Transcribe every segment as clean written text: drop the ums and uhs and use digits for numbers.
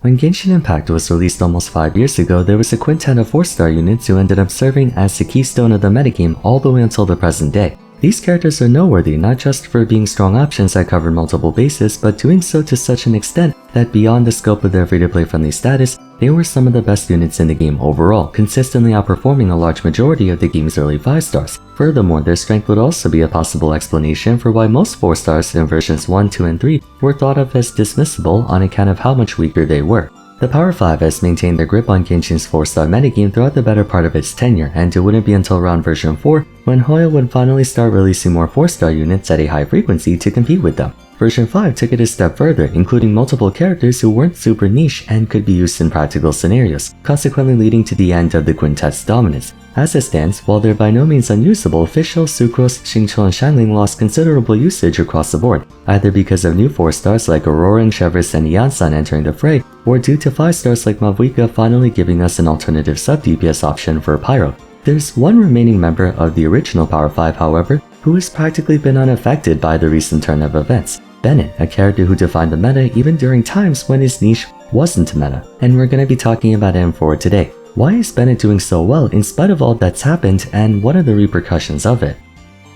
When Genshin Impact was released almost 5 years ago, there was a quintet of 4-star units who ended up serving as the keystone of the metagame all the way until the present day. These characters are noteworthy not just for being strong options that cover multiple bases, but doing so to such an extent that beyond the scope of their free-to-play friendly status, they were some of the best units in the game overall, consistently outperforming a large majority of the game's early 5 stars. Furthermore, their strength would also be a possible explanation for why most 4 stars in versions 1, 2, and 3 were thought of as dismissible on account of how much weaker they were. The Power 5 has maintained their grip on Genshin's 4-star metagame throughout the better part of its tenure, and it wouldn't be until around version 4 when Hoya would finally start releasing more 4-star units at a high frequency to compete with them. Version 5 took it a step further, including multiple characters who weren't super niche and could be used in practical scenarios, consequently leading to the end of the quintet's dominance. As it stands, while they're by no means unusable, Fischl, Sucrose, Xingqiu, and Xiangling lost considerable usage across the board, either because of new 4-stars like Aurora and Chevris and Yansan entering the fray, or due to 5-stars like Mavuika finally giving us an alternative sub-DPS option for Pyro. There's one remaining member of the original Power 5, however, who has practically been unaffected by the recent turn of events. Bennett, a character who defined the meta even during times when his niche wasn't meta, and we're gonna be talking about him for today. Why is Bennett doing so well in spite of all that's happened, and what are the repercussions of it?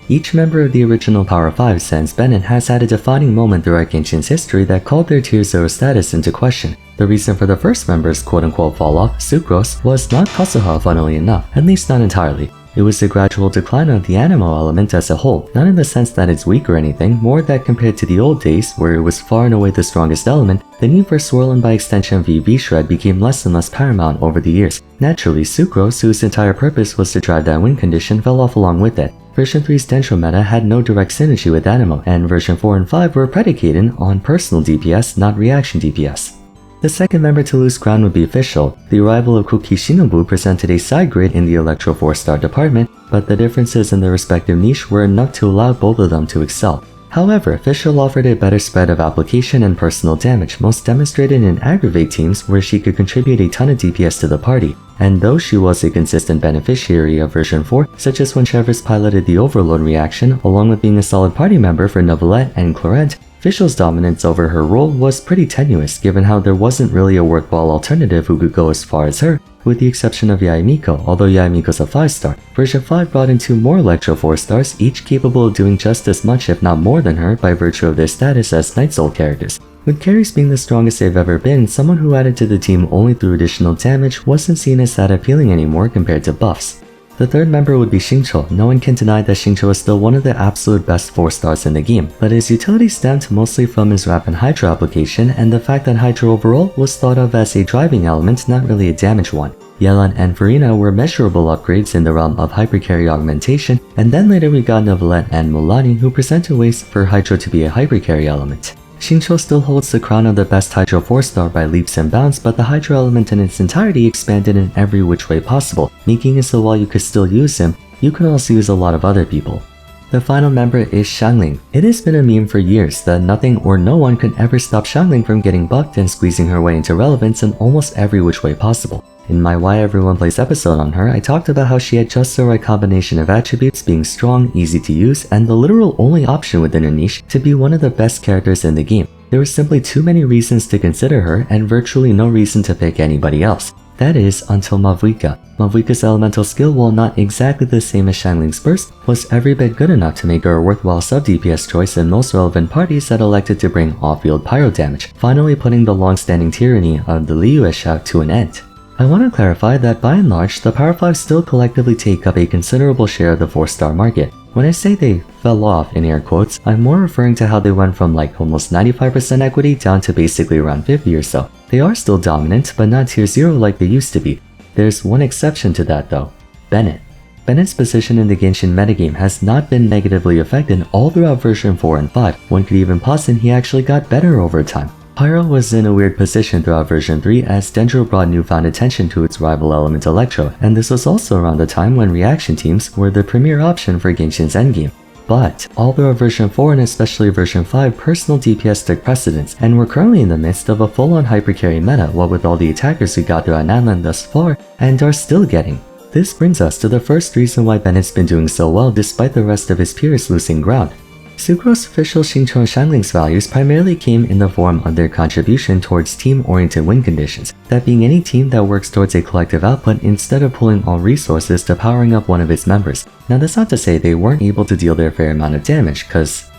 Each member of the original Power 5 since Bennett has had a defining moment throughout Genshin's history that called their Tier 0 status into question. The reason for the first member's quote-unquote fall-off, Sucrose, was not Kazuha, funnily enough, at least not entirely. It was a gradual decline of the animo element as a whole, not in the sense that it's weak or anything, more that compared to the old days, where it was far and away the strongest element, the need for Swirl and by extension VV Shred became less and less paramount over the years. Naturally, Sucrose, whose entire purpose was to drive that win condition, fell off along with it. Version 3's Dendro meta had no direct synergy with Animo, and version 4 and 5 were predicated on personal DPS, not reaction DPS. The second member to lose ground would be Fischl. The arrival of Kuki Shinobu presented a side grid in the Electro 4-star department, but the differences in their respective niche were enough to allow both of them to excel. However, Fischl offered a better spread of application and personal damage, most demonstrated in Aggravate teams where she could contribute a ton of DPS to the party. And though she was a consistent beneficiary of version 4, such as when Chevris piloted the Overload reaction, along with being a solid party member for Neuvillette and Clarent, Fischl's dominance over her role was pretty tenuous given how there wasn't really a worthwhile alternative who could go as far as her, with the exception of Yaemiko, although Yaemiko's a 5-star. Version 5 brought in 2 more Electro 4-stars, each capable of doing just as much if not more than her by virtue of their status as Night Soul characters. With carries being the strongest they've ever been, someone who added to the team only through additional damage wasn't seen as that appealing anymore compared to buffs. The third member would be Xingqiu. No one can deny that Xingqiu is still one of the absolute best 4-stars in the game, but his utility stemmed mostly from his rapid Hydro application and the fact that Hydro overall was thought of as a driving element, not really a damage one. Yelan and Farina were measurable upgrades in the realm of hypercarry augmentation, and then later we got Neuvillette and Mulani who presented ways for Hydro to be a hypercarry element. Xingqiu still holds the crown of the best Hydro 4-star by leaps and bounds, but the Hydro element in its entirety expanded in every which way possible, making it so while you could still use him, you could also use a lot of other people. The final member is Xiangling. It has been a meme for years that nothing or no one could ever stop Xiangling from getting buffed and squeezing her way into relevance in almost every which way possible. In my Why Everyone Plays episode on her, I talked about how she had just the right combination of attributes, being strong, easy to use, and the literal only option within her niche to be one of the best characters in the game. There were simply too many reasons to consider her and virtually no reason to pick anybody else. That is, until Mavuika. Mavuika's elemental skill, while not exactly the same as Xiangling's burst, was every bit good enough to make her a worthwhile sub-DPS choice in most relevant parties that elected to bring off-field pyro damage, finally putting the long-standing tyranny of the Liyue shout to an end. I want to clarify that by and large, the Power 5 still collectively take up a considerable share of the 4-star market. When I say they fell off in air quotes, I'm more referring to how they went from like almost 95% equity down to basically around 50 or so. They are still dominant, but not tier 0 like they used to be. There's one exception to that though, Bennett. Bennett's position in the Genshin metagame has not been negatively affected all throughout version 4 and 5. One could even posit he actually got better over time. Pyro was in a weird position throughout version 3 as Dendro brought newfound attention to its rival element Electro, and this was also around the time when reaction teams were the premier option for Genshin's endgame. But all throughout version 4 and especially version 5, personal DPS took precedence, and we're currently in the midst of a full-on hypercarry meta, what with all the attackers we got throughout Nanlan thus far, and are still getting. This brings us to the first reason why Bennett's been doing so well despite the rest of his peers losing ground. Sucrose official Xingqiu and Shangling's values primarily came in the form of their contribution towards team-oriented win conditions, that being any team that works towards a collective output instead of pulling all resources to powering up one of its members. Now that's not to say they weren't able to deal their fair amount of damage, cause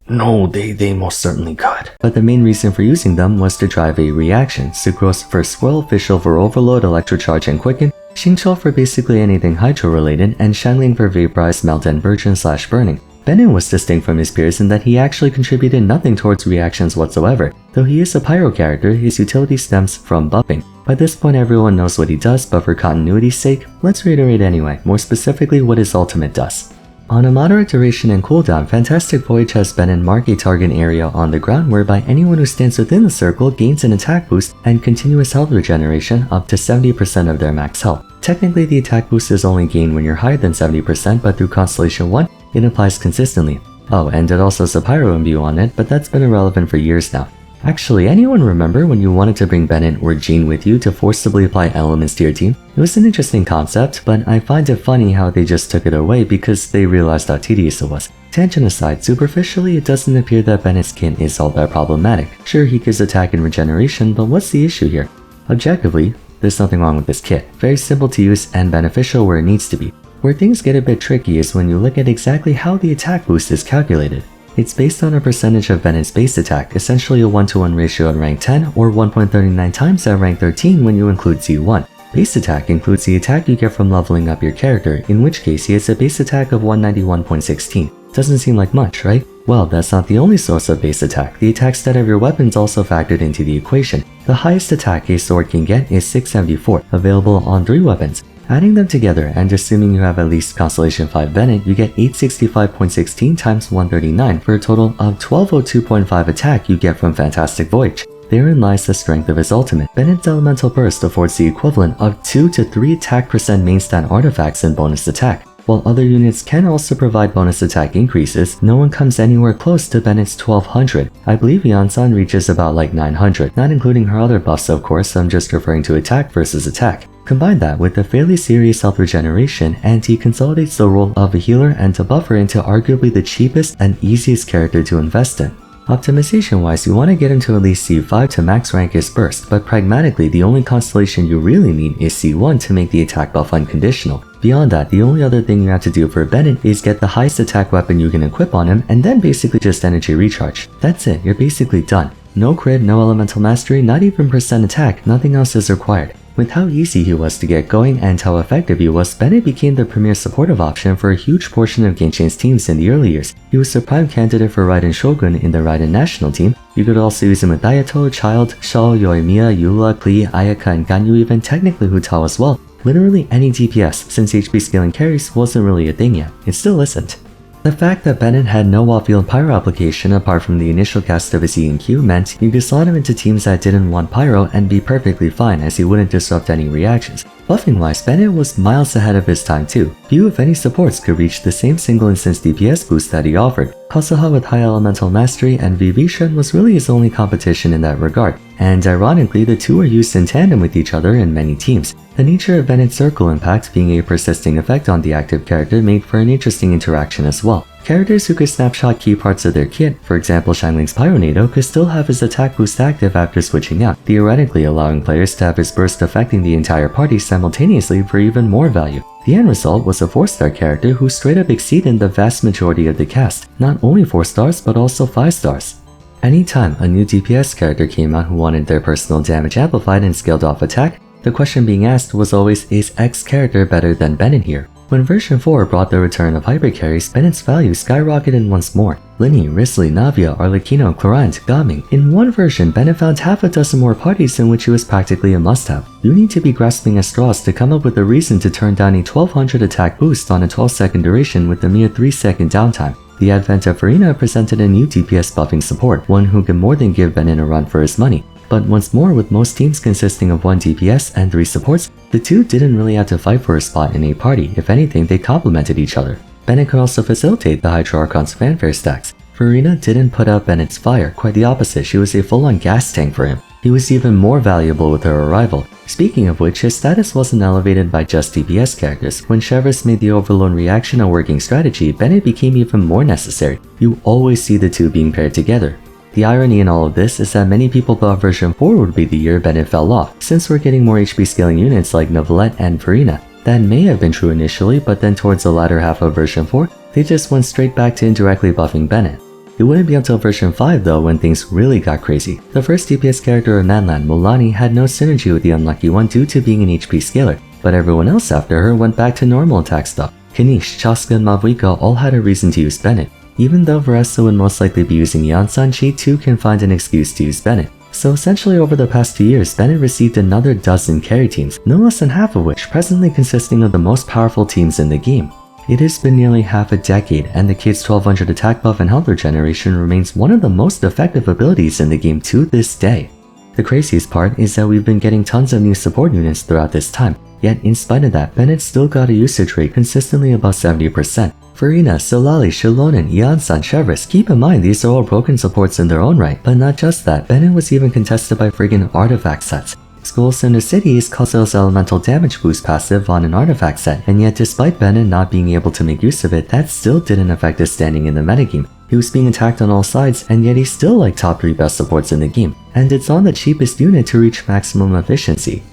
no, they most certainly could. But the main reason for using them was to drive a reaction. Sucrose for Swirl official for Overload, Electrocharge, and Quicken, Xingqiu for basically anything Hydro related, and Shangling for Vaporize, Melt, and Burgeon/Burning. Bennett was distinct from his peers in that he actually contributed nothing towards reactions whatsoever. Though he is a pyro character, his utility stems from buffing. By this point everyone knows what he does, but for continuity's sake, let's reiterate anyway, more specifically what his ultimate does. On a moderate duration and cooldown, Fantastic Voyage has Bennett mark a target area on the ground whereby anyone who stands within the circle gains an attack boost and continuous health regeneration up to 70% of their max health. Technically, the attack boost is only gained when you're higher than 70%, but through Constellation 1, it applies consistently. Oh, and it also has a pyro imbue on it, but that's been irrelevant for years now. Actually, anyone remember when you wanted to bring Bennett or Jean with you to forcibly apply elements to your team? It was an interesting concept, but I find it funny how they just took it away because they realized how tedious it was. Tangent aside, superficially it doesn't appear that Bennett's skin is all that problematic. Sure, he gives attack and regeneration, but what's the issue here? Objectively, there's nothing wrong with this kit. Very simple to use and beneficial where it needs to be. Where things get a bit tricky is when you look at exactly how the attack boost is calculated. It's based on a percentage of Bennett's base attack, essentially a 1-to-1 ratio at rank 10 or 1.39 times at rank 13 when you include Z1. Base attack includes the attack you get from leveling up your character, in which case he has a base attack of 191.16. Doesn't seem like much, right? Well, that's not the only source of base attack. The attack stat of your weapons also factored into the equation. The highest attack a sword can get is 674, available on 3 weapons. Adding them together and assuming you have at least Constellation 5 Bennett, you get 865.16 times 139 for a total of 1202.5 attack you get from Fantastic Voyage. Therein lies the strength of his ultimate. Bennett's Elemental Burst affords the equivalent of 2 to 3 attack % main stat artifacts in bonus attack. While other units can also provide bonus attack increases, no one comes anywhere close to Bennett's 1200. I believe Yansan reaches about like 900, not including her other buffs of course, I'm just referring to attack versus attack. Combine that with a fairly serious health regeneration and he consolidates the role of a healer and a buffer into arguably the cheapest and easiest character to invest in. Optimization wise, you want to get him to at least C5 to max rank his burst, but pragmatically the only constellation you really need is C1 to make the attack buff unconditional. Beyond that, the only other thing you have to do for Bennett is get the highest attack weapon you can equip on him and then basically just energy recharge. That's it, you're basically done. No crit, no elemental mastery, not even % attack, nothing else is required. With how easy he was to get going and how effective he was, Bennett became the premier supportive option for a huge portion of Genshin's teams in the early years. He was the prime candidate for Raiden Shogun in the Raiden national team. You could also use him with Ayato, Child, Shaw, Yoimiya, Eula, Klee, Ayaka, and Ganyu, even technically Hu Tao as well. Literally any DPS, since HP scaling carries wasn't really a thing yet. It still isn't. The fact that Bennett had no off-field pyro application apart from the initial cast of his E and Q meant you could slot him into teams that didn't want pyro and be perfectly fine as he wouldn't disrupt any reactions. Buffing wise, Bennett was miles ahead of his time too. Few if any supports could reach the same single instance DPS boost that he offered. Kazuha with high elemental mastery and Vivishan was really his only competition in that regard. And ironically, the two are used in tandem with each other in many teams. The nature of Bennett's circle impact being a persisting effect on the active character made for an interesting interaction as well. Characters who could snapshot key parts of their kit, for example Shangling's Pyronado, could still have his attack boost active after switching out, theoretically allowing players to have his burst affecting the entire party simultaneously for even more value. The end result was a 4-star character who straight up exceeded the vast majority of the cast, not only 4 stars but also 5 stars. Anytime a new DPS character came out who wanted their personal damage amplified and scaled off attack, the question being asked was always, is X character better than Bennett here? When version 4 brought the return of hyper carries, Bennett's value skyrocketed once more. Linny, Risley, Navia, Arlecchino, Clorant, Gaming. In one version, Bennett found half a dozen more parties in which he was practically a must-have. You need to be grasping at straws to come up with a reason to turn down a 1200 attack boost on a 12-second duration with a mere 3-second downtime. The advent of Farina presented a new DPS buffing support, one who can more than give Bennett a run for his money. But once more, with most teams consisting of 1 DPS and 3 supports, the two didn't really have to fight for a spot in a party. If anything, they complemented each other. Bennett could also facilitate the Hydro Archon's fanfare stacks. Farina didn't put out Bennett's fire, quite the opposite, she was a full-on gas tank for him. He was even more valuable with her arrival. Speaking of which, his status wasn't elevated by just DPS characters. When Chevreuse made the Overlord reaction a working strategy, Bennett became even more necessary. You always see the two being paired together. The irony in all of this is that many people thought version 4 would be the year Bennett fell off, since we're getting more HP scaling units like Neuvillette and Farina. That may have been true initially, but then towards the latter half of version 4, they just went straight back to indirectly buffing Bennett. It wouldn't be until version 5 though when things really got crazy. The first DPS character of Nanlan, Mulanni, had no synergy with the Unlucky One due to being an HP scaler, but everyone else after her went back to normal attack stuff. Kanish, Chaska, and Mavuika all had a reason to use Bennett. Even though Varessa would most likely be using Yansan, she too can find an excuse to use Bennett. So essentially over the past 2 years, Bennett received another dozen carry teams, no less than half of which presently consisting of the most powerful teams in the game. It has been nearly half a decade, and the kid's 1200 attack buff and health regeneration remains one of the most effective abilities in the game to this day. The craziest part is that we've been getting tons of new support units throughout this time, yet in spite of that, Bennett still got a usage rate consistently above 70%. Farina, Solali, Shilonen, Yansan, Chevreuse, keep in mind these are all broken supports in their own right, but not just that, Bennett was even contested by friggin' artifact sets. School Cinder City's Causel's elemental damage boost passive on an artifact set, and yet despite Bennett not being able to make use of it, that still didn't affect his standing in the metagame. He was being attacked on all sides, and yet he's still like top 3 best supports in the game, and it's on the cheapest unit to reach maximum efficiency.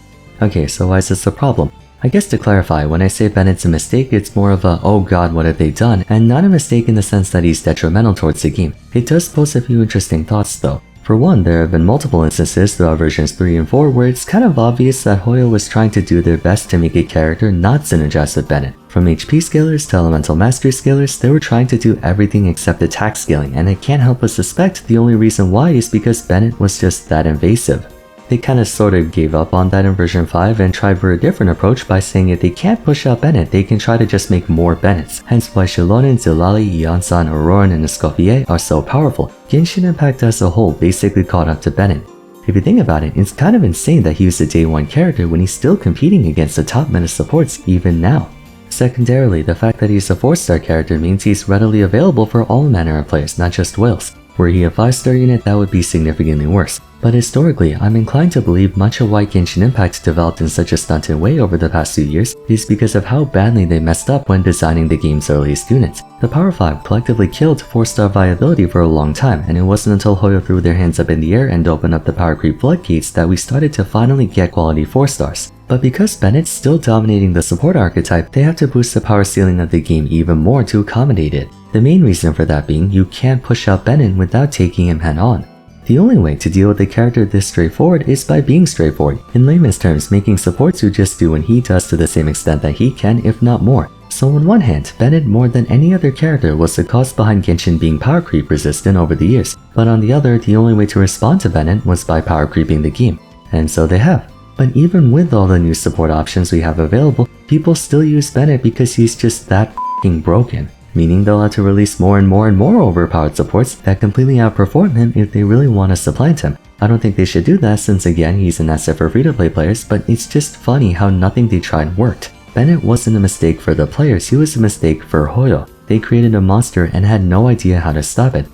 Okay, so why is this a problem? I guess to clarify, when I say Bennett's a mistake, it's more of a oh god what have they done, and not a mistake in the sense that he's detrimental towards the game. It does pose a few interesting thoughts though. For one, there have been multiple instances throughout versions 3 and 4 where it's kind of obvious that Hoyo was trying to do their best to make a character not synergize with Bennett. From HP scalers to elemental mastery scalers, they were trying to do everything except attack scaling, and I can't help but suspect the only reason why is because Bennett was just that invasive. They kinda sorta gave up on that in version 5 and tried for a different approach by saying if they can't push out Bennett, they can try to just make more Bennetts, hence why Shilonen, Zilali, Yansan, Auroran, and Escoffier are so powerful. Genshin Impact as a whole basically caught up to Bennett. If you think about it, it's kind of insane that he was a day 1 character when he's still competing against the top meta supports even now. Secondarily, the fact that he's a 4-star character means he's readily available for all manner of players, not just whales. Were he a 5-star unit, that would be significantly worse. But historically, I'm inclined to believe much of why Genshin Impact developed in such a stunted way over the past few years is because of how badly they messed up when designing the game's earliest units. The Power 5 collectively killed 4-star viability for a long time, and it wasn't until Hoyo threw their hands up in the air and opened up the power creep floodgates that we started to finally get quality 4-stars. But because Bennett's still dominating the support archetype, they have to boost the power ceiling of the game even more to accommodate it. The main reason for that being you can't push out Bennett without taking him head-on. The only way to deal with a character this straightforward is by being straightforward. In layman's terms, making supports who just do what he does to the same extent that he can, if not more. So on one hand, Bennett more than any other character was the cause behind Genshin being power creep resistant over the years, but on the other, the only way to respond to Bennett was by power creeping the game. And so they have. But even with all the new support options we have available, people still use Bennett because he's just that f***ing broken. Meaning they'll have to release more and more overpowered supports that completely outperform him if they really want to supplant him. I don't think they should do that since again he's an asset for free-to-play players, but it's just funny how nothing they tried worked. Bennett wasn't a mistake for the players, he was a mistake for Hoyo. They created a monster and had no idea how to stop it.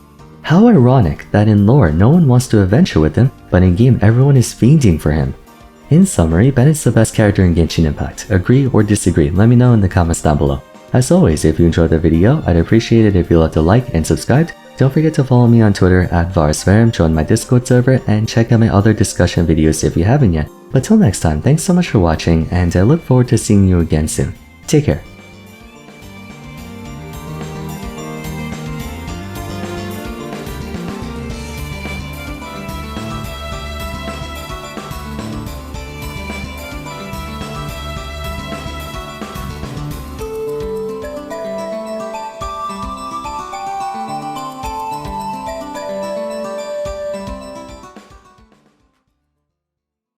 How ironic that in lore no one wants to adventure with him, but in game everyone is fiending for him. In summary, Bennett's the best character in Genshin Impact. Agree or disagree? Let me know in the comments down below. As always, if you enjoyed the video, I'd appreciate it if you left a like and subscribed. Don't forget to follow me on Twitter at Vars, join my Discord server, and check out my other discussion videos if you haven't yet. But till next time, thanks so much for watching, and I look forward to seeing you again soon. Take care.